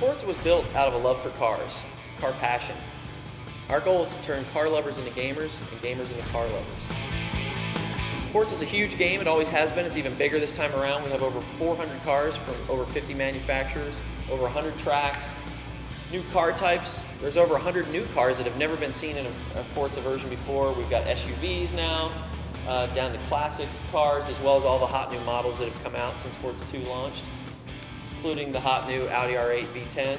Forza was built out of a love for cars, car passion. Our goal is to turn car lovers into gamers and gamers into car lovers. Forza is a huge game, it always has been. It's even bigger this time around. We have over 400 cars from over 50 manufacturers, over 100 tracks, new car types. There's over 100 new cars that have never been seen in a Forza version before. We've got SUVs now, down to classic cars, as well as all the hot new models that have come out since Forza 2 launched, including the hot new Audi R8 V10.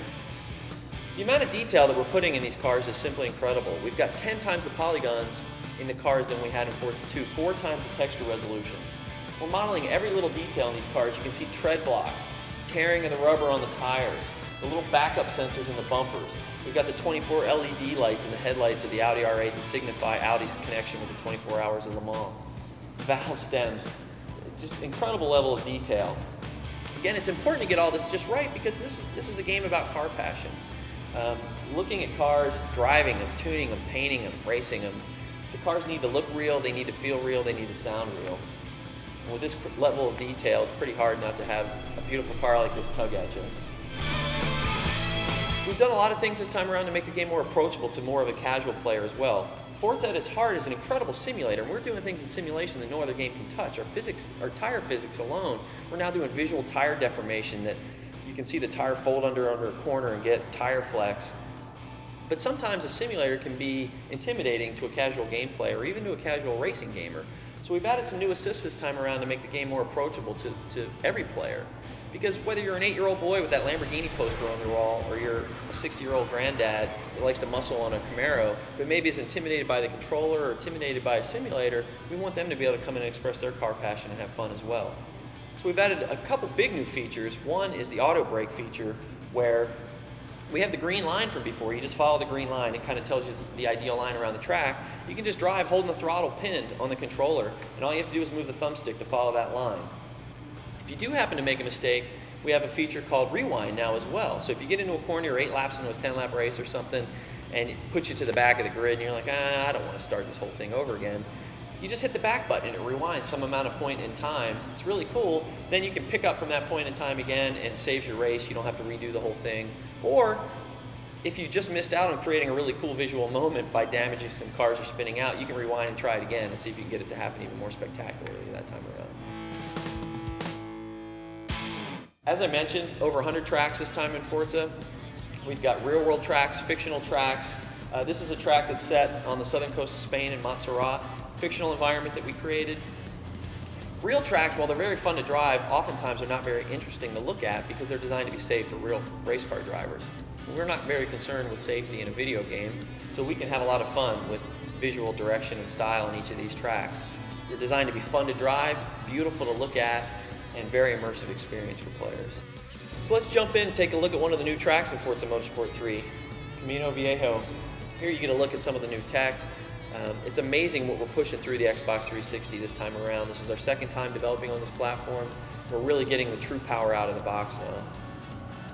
The amount of detail that we're putting in these cars is simply incredible. We've got 10 times the polygons in the cars than we had in Forza 2, 4 times the texture resolution. We're modeling every little detail in these cars. You can see tread blocks, tearing of the rubber on the tires, the little backup sensors in the bumpers. We've got the 24 LED lights in the headlights of the Audi R8 that signify Audi's connection with the 24 Hours of Le Mans. Valve stems, just incredible level of detail. Again, it's important to get all this just right because this is a game about car passion. Looking at cars, driving them, tuning them, painting them, racing them. The cars need to look real, they need to feel real, they need to sound real. And with this level of detail, it's pretty hard not to have a beautiful car like this tug at you. We've done a lot of things this time around to make the game more approachable to more of a casual player as well. Forza at its heart is an incredible simulator, and we're doing things in simulation that no other game can touch. Our tire physics alone, we're now doing visual tire deformation that you can see the tire fold under a corner and get tire flex. But sometimes a simulator can be intimidating to a casual game player or even to a casual racing gamer. So we've added some new assists this time around to make the game more approachable to every player. Because whether you're an 8-year-old boy with that Lamborghini poster on your wall or you're a 60-year-old granddad that likes to muscle on a Camaro but maybe is intimidated by the controller or intimidated by a simulator, we want them to be able to come in and express their car passion and have fun as well. So we've added a couple big new features. One is the auto brake feature, where we have the green line from before. You just follow the green line. It kind of tells you the ideal line around the track. You can just drive holding the throttle pinned on the controller, and all you have to do is move the thumbstick to follow that line. If you do happen to make a mistake, we have a feature called rewind now as well. So if you get into a corner, you're 8 laps into a 10-lap race or something, and it puts you to the back of the grid, and you're like, I don't want to start this whole thing over again. You just hit the back button and it rewinds some amount of point in time. It's really cool. Then you can pick up from that point in time again and it saves your race. You don't have to redo the whole thing. Or if you just missed out on creating a really cool visual moment by damaging some cars or spinning out, you can rewind and try it again and see if you can get it to happen even more spectacularly that time around. As I mentioned, over 100 tracks this time in Forza. We've got real-world tracks, fictional tracks. This is a track that's set on the southern coast of Spain in Montserrat. Fictional environment that we created. Real tracks, while they're very fun to drive, oftentimes are not very interesting to look at because they're designed to be safe for real race car drivers. And we're not very concerned with safety in a video game, so we can have a lot of fun with visual direction and style in each of these tracks. They're designed to be fun to drive, beautiful to look at, and very immersive experience for players. So let's jump in and take a look at one of the new tracks in Forza Motorsport 3, Camino Viejo. Here you get a look at some of the new tech. It's amazing what we're pushing through the Xbox 360 this time around. This is our second time developing on this platform. We're really getting the true power out of the box now.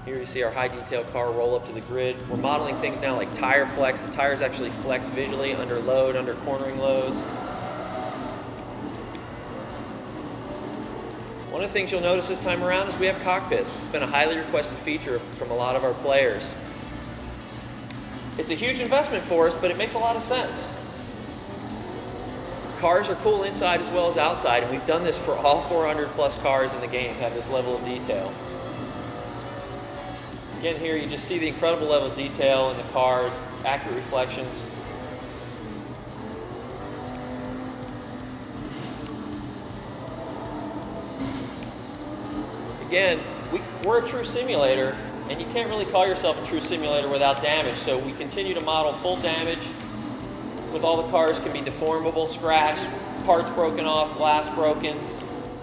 Here you see our high detail car roll up to the grid. We're modeling things now like tire flex. The tires actually flex visually under load, under cornering loads. One of the things you'll notice this time around is we have cockpits. It's been a highly requested feature from a lot of our players. It's a huge investment for us, but it makes a lot of sense. Cars are cool inside as well as outside, and we've done this for all 400 plus cars in the game, have this level of detail. Again, here you just see the incredible level of detail in the cars, accurate reflections. Again, we're a true simulator, and you can't really call yourself a true simulator without damage, so we continue to model full damage. With all the cars can be deformable, scratched, parts broken off, glass broken.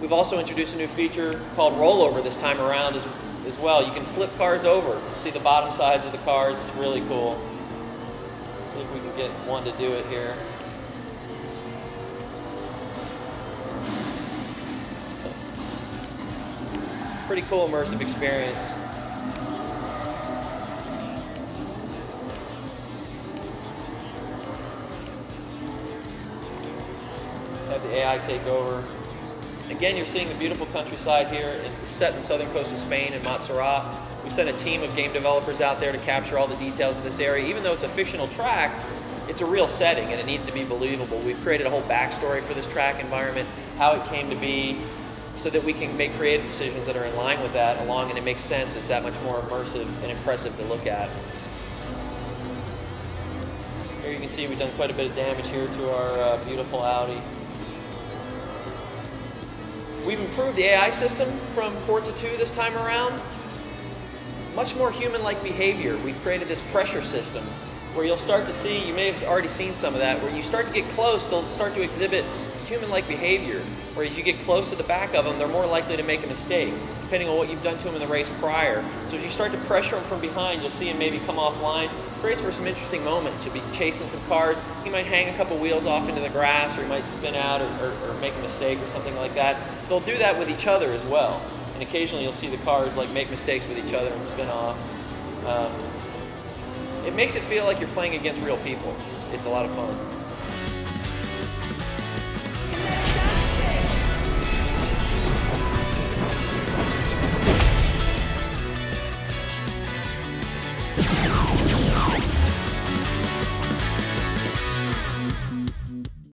We've also introduced a new feature called rollover this time around as well. You can flip cars over, see the bottom sides of the cars. It's really cool. See if we can get one to do it here. Pretty cool immersive experience. Have the AI take over. Again, you're seeing the beautiful countryside here. It's set in the southern coast of Spain in Montserrat. We sent a team of game developers out there to capture all the details of this area. Even though it's a fictional track, it's a real setting and it needs to be believable. We've created a whole backstory for this track environment, how it came to be, so that we can make creative decisions that are in line with that along, and it makes sense. It's that much more immersive and impressive to look at. Here you can see we've done quite a bit of damage here to our beautiful Audi. We've improved the AI system from Forza 2 this time around. Much more human-like behavior. We've created this pressure system where you'll start to see, you may have already seen some of that, where you start to get close, they'll start to exhibit human-like behavior. Whereas you get close to the back of them, they're more likely to make a mistake, depending on what you've done to them in the race prior. So as you start to pressure them from behind, you'll see them maybe come offline. Creates for some interesting moments. You'll be chasing some cars, he might hang a couple wheels off into the grass, or he might spin out or make a mistake or something like that. They'll do that with each other as well. And occasionally you'll see the cars like make mistakes with each other and spin off. It makes it feel like you're playing against real people. It's a lot of fun.